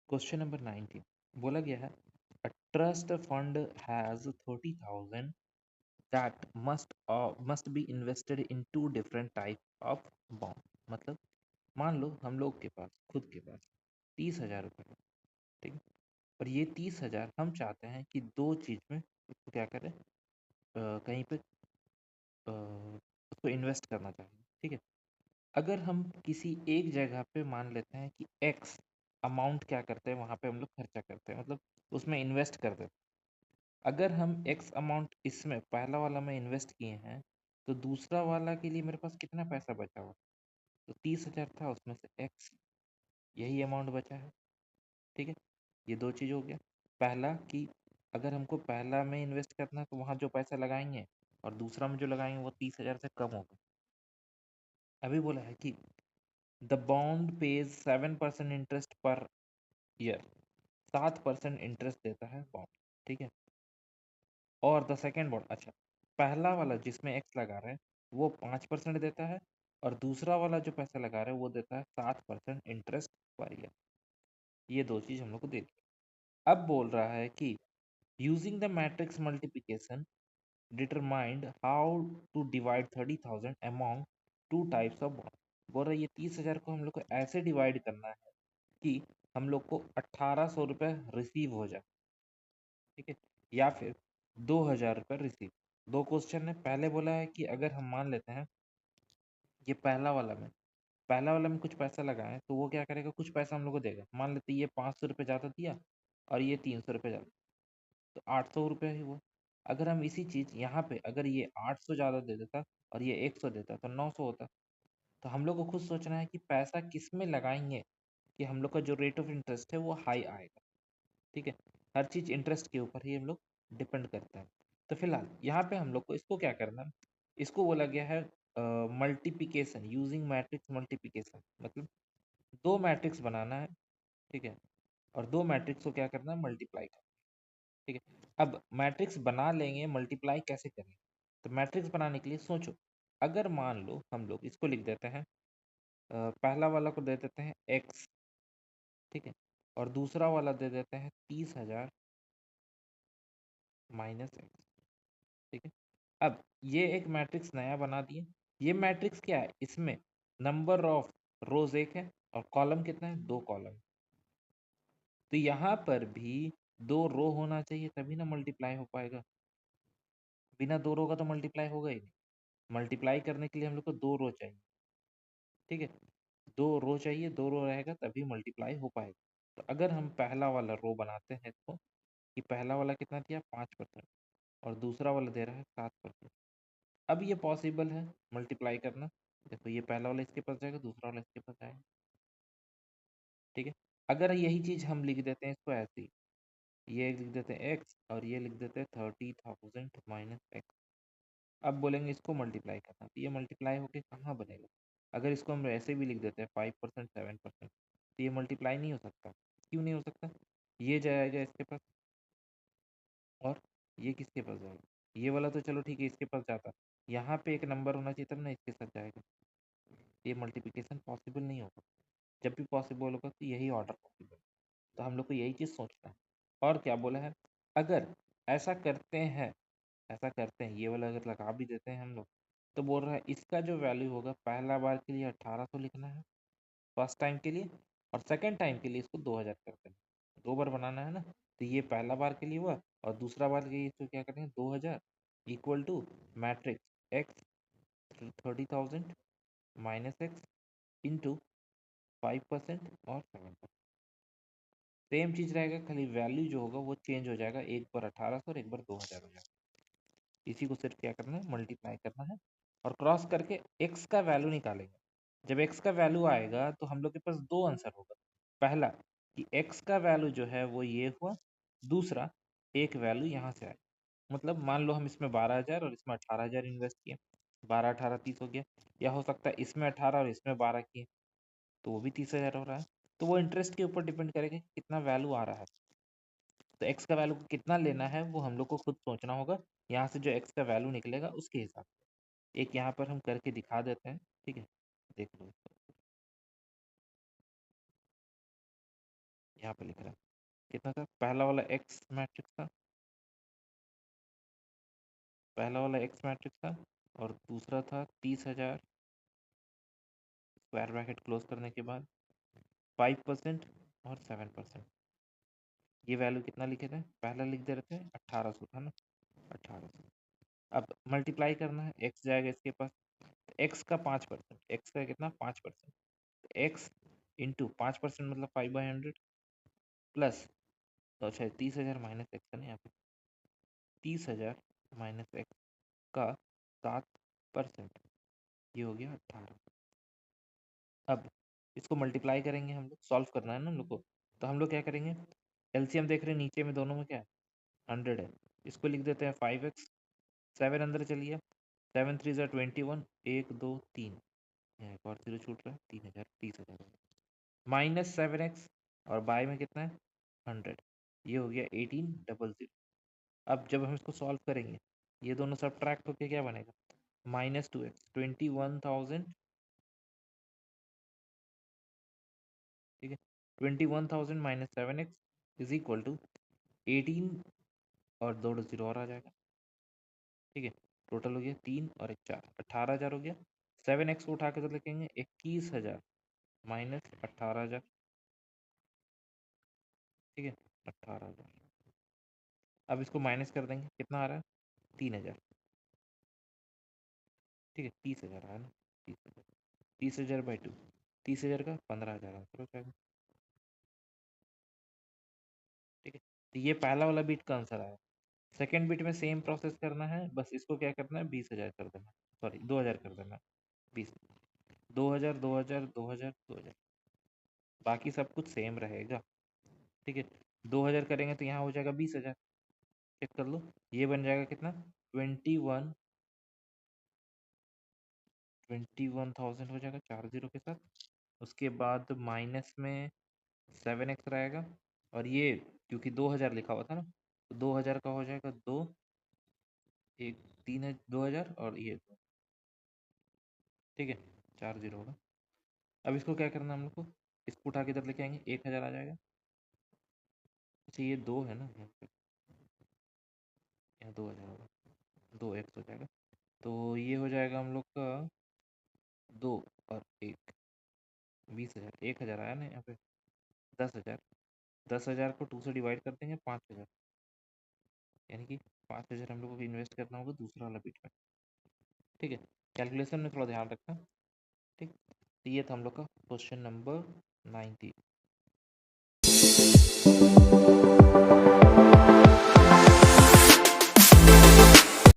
Question number 19 बोला गया है a trust fund has 30,000 that must be invested in two different type of bond. मतलब मान लो हम लोग के पास खुद के पास 30,000 रुपये है, ठीक है। और ये 30,000 हम चाहते हैं कि दो चीज में उसको क्या करें, कहीं पे उसको इन्वेस्ट करना चाहिए, ठीक है। अगर हम किसी एक जगह पे मान लेते हैं कि एक्स अमाउंट क्या करते हैं, वहां पे हम लोग खर्चा करते हैं, मतलब उसमें इन्वेस्ट कर देते हैं। अगर हम एक्स अमाउंट इसमें पहला वाला में इन्वेस्ट किए हैं तो दूसरा वाला के लिए मेरे पास कितना पैसा बचा हुआ, तो 30,000 था, उसमें से एक्स यही अमाउंट बचा है, ठीक है। ये दो चीज हो गया। पहला कि अगर हमको पहला में इन्वेस्ट करना है तो वहां जो पैसा लगाएंगे और दूसरा में जो लगाएंगे वो 30,000 से कम होगा। अभी बोला है कि the bond page 7% interest per year, 7% interest देता है बॉन्ड, ठीक है। और द सेकेंड बॉन्ड, अच्छा, पहला वाला जिसमें एक्स लगा रहे हैं वो 5% देता है और दूसरा वाला जो पैसा लगा रहे हैं वो देता है 7% इंटरेस्ट पर ईयर। ये दो चीज हम लोग को दे दी। अब बोल रहा है कि using the matrix multiplication determined how to divide 30,000 among two types of bond. बोल रहा है ये 30,000 को हम लोग को ऐसे डिवाइड करना है कि हम लोग को 1,800 रुपये रिसीव हो जाए, ठीक है, या फिर 2,000 रुपये रिसीव। दो क्वेश्चन है। पहले बोला है कि अगर हम मान लेते हैं ये पहला वाला में कुछ पैसा लगाएं तो वो क्या करेगा, कुछ पैसा हम लोग को देगा। मान लेते हैं ये 500 रुपये ज़्यादा दिया और ये 300 रुपये ज़्यादा, तो 800 रुपये ही हुआ। अगर हम इसी चीज़ यहाँ पे अगर ये 800 ज़्यादा दे देता और ये 100 देता तो 900 होता। तो हम लोग को खुद सोचना है कि पैसा किस में लगाएंगे कि हम लोग का जो रेट ऑफ इंटरेस्ट है वो हाई आएगा, ठीक है। हर चीज इंटरेस्ट के ऊपर ही हम लोग डिपेंड करता है। तो फिलहाल यहाँ पे हम लोग को इसको क्या करना है, इसको बोला गया है मल्टीप्लिकेशन यूजिंग मैट्रिक्स मल्टीप्लिकेशन। मतलब दो मैट्रिक्स बनाना है, ठीक है, और दो मैट्रिक्स को क्या करना है, मल्टीप्लाई करना है, ठीक है। अब मैट्रिक्स बना लेंगे, मल्टीप्लाई कैसे करेंगे। तो मैट्रिक्स बनाने के लिए सोचो, अगर मान लो हम लोग इसको लिख देते हैं, पहला वाला को दे देते हैं एक्स, ठीक है, और दूसरा वाला दे देते हैं 30,000 माइनस एक्स, ठीक है। अब ये एक मैट्रिक्स नया बना दिए। ये मैट्रिक्स क्या है, इसमें नंबर ऑफ रोज एक है और कॉलम कितना है, दो कॉलम। तो यहाँ पर भी दो रो होना चाहिए तभी ना मल्टीप्लाई हो पाएगा। बिना दो रो का तो मल्टीप्लाई होगा ही नहीं। मल्टीप्लाई करने के लिए हम लोग को दो रो चाहिए, ठीक है। दो रो चाहिए, दो रो रहेगा तभी मल्टीप्लाई हो पाएगा। तो अगर हम पहला वाला रो बनाते हैं तो कि पहला वाला कितना दिया 5% और दूसरा वाला दे रहा है 7%। अब ये पॉसिबल है मल्टीप्लाई करना। देखो ये पहला वाला इसके पास जाएगा, दूसरा वाला इसके पास जाएगा, ठीक है। अगर यही चीज हम लिख देते हैं इसको ऐसे ही, ये लिख देते हैं एक्स और ये लिख देते हैं 30,000 माइनस एक्स। अब बोलेंगे इसको मल्टीप्लाई करना, तो ये मल्टीप्लाई होके कहाँ बनेगा। अगर इसको हम ऐसे भी लिख देते हैं 5% 7%, तो ये मल्टीप्लाई नहीं हो सकता। क्यों नहीं हो सकता, ये जाएगा इसके पास और ये किसके पास जाएगा, ये वाला तो चलो ठीक है इसके पास जाता, यहाँ पे एक नंबर होना चाहिए तब ना इसके साथ जाएगा। ये मल्टीप्लिकेशन पॉसिबल नहीं होगा। जब भी पॉसिबल होगा तो यही ऑर्डर पॉसिबल। तो हम लोग को यही चीज़ सोचना है। और क्या बोला है, अगर ऐसा करते हैं, ऐसा करते हैं, ये वाला अगर लगा भी देते हैं हम लोग, तो बोल रहा है इसका जो वैल्यू होगा पहला बार के लिए 1,800 लिखना है फर्स्ट टाइम के लिए, और सेकंड टाइम के लिए इसको 2,000 करते हैं। दो बार बनाना है ना, तो ये पहला बार के लिए हुआ और दूसरा बार के लिए इसको क्या करेंगे 2,000 equal to matrix X 30,000 minus X into 5% और 7%। सेम चीज रहेगा, खाली वैल्यू जो होगा वो चेंज हो जाएगा, एक बार 1,800 और एक बार 2,000 हो जाएगा। इसी को सिर्फ क्या करना है, मल्टीप्लाई करना है और क्रॉस करके एक्स का वैल्यू निकालेंगे। जब एक्स का वैल्यू आएगा तो हम लोग के पास दो आंसर होगा। पहला कि एक्स का वैल्यू जो है वो ये हुआ, दूसरा एक वैल्यू यहाँ से आए। मतलब मान लो हम इसमें 12,000 और इसमें 18,000 इन्वेस्ट किए, 12 18 30 हो गया। या हो सकता है इसमें 18 और इसमें 12 किए तो वो भी 30,000 हो रहा है। तो वो इंटरेस्ट के ऊपर डिपेंड करेगा कि कितना वैल्यू आ रहा है। तो एक्स का वैल्यू कितना लेना है वो हम लोग को खुद सोचना होगा। यहाँ से जो एक्स का वैल्यू निकलेगा उसके हिसाब से एक यहाँ पर हम करके दिखा देते हैं, ठीक है, देख लो। यहाँ पे लिख रहा है कितना था, पहला वाला एक्स मैट्रिक्स था, पहला वाला एक्स मैट्रिक्स था, और दूसरा था 30,000 स्क्वायर ब्रैकेट क्लोज करने के बाद 5% और 7%। ये वैल्यू कितना लिखे थे, पहला लिख दे रहे थे 1800 था ना, 1800। अब मल्टीप्लाई करना है, एक्स जाएगा इसके पास, एक्स का 5%, एक्स का कितना 5%, एक्स इंटू 5% मतलब 5/100 प्लस, तो अच्छा 30,000 माइनस एक्स है ना यहाँ पे, 30,000 माइनस एक्स का 7%, ये हो गया 18। अब इसको मल्टीप्लाई करेंगे, हम लोग सॉल्व करना है ना हम लोग को, तो हम लोग क्या करेंगे, एलसीएम देख रहे हैं नीचे में दोनों में क्या है, 100 है, इसको लिख देते हैं 5x, 7 अंदर चलिए, 7 3 ज़ा 21, 1 2 3, यहाँ एक और जीरो छूट रहा है, 3,000, 30,000 माइनस 7x, और बाय में कितना है 100, ये हो गया 1800। अब जब हम इसको सॉल्व करेंगे, ये दोनों सब्ट्रैक्ट होके क्या बनेगा, -2x, 21,000, ठीक है, 21,000 minus 7x is equal to 18, और दो जीरो और आ जाएगा, ठीक है, टोटल हो गया 3 और एक 4, 18,000 हो गया। 7x को उठा के तो लिखेंगे 21,000 माइनस 18,000, ठीक है, 18,000। अब इसको माइनस कर देंगे, कितना आ रहा है 3,000, ठीक है, 30,000 आया ना, 30,000, 30,000/2, 30,000 का 15,000 आंसर हो जाएगा, ठीक है। तो ये पहला वाला बीट का आंसर आया। सेकेंड बीट में सेम प्रोसेस करना है, बस इसको क्या करना है 20,000 कर देना, सॉरी 2,000 कर देना, 20, 2,000 2,000 2,000 2,000, बाकी सब कुछ सेम रहेगा, ठीक है। 2,000 करेंगे तो यहाँ हो जाएगा 20,000, चेक कर लो, ये बन जाएगा कितना, 21,000 हो जाएगा 4 जीरो के साथ। उसके बाद माइनस में 7x रहेगा, और ये क्योंकि 2,000 लिखा हुआ था ना, तो 2,000 का हो जाएगा 2, एक 3 है 2,000, और ये 2, ठीक है, 4 जीरो होगा। अब इसको क्या करना है हम लोग को, इसको उठा के इधर लेके आएंगे, 1,000 आ जाएगा। अच्छा ये 2 है ना यहाँ पे, यहाँ 2,000 होगा, 2x हो जाएगा, तो ये हो जाएगा हम लोग का 2 और 1, 20,000, 1,000 आया ना यहाँ पे, 10,000, 10,000 को 2 से डिवाइड कर देंगे, 5,000, यानी कि 5,000 हम लोग को इन्वेस्ट करना होगा दूसरा वाला बिट में, ठीक है। कैलकुलेशन में थोड़ा ध्यान रखना, ठीक। तो ये था हम लोग का क्वेश्चन नंबर 90।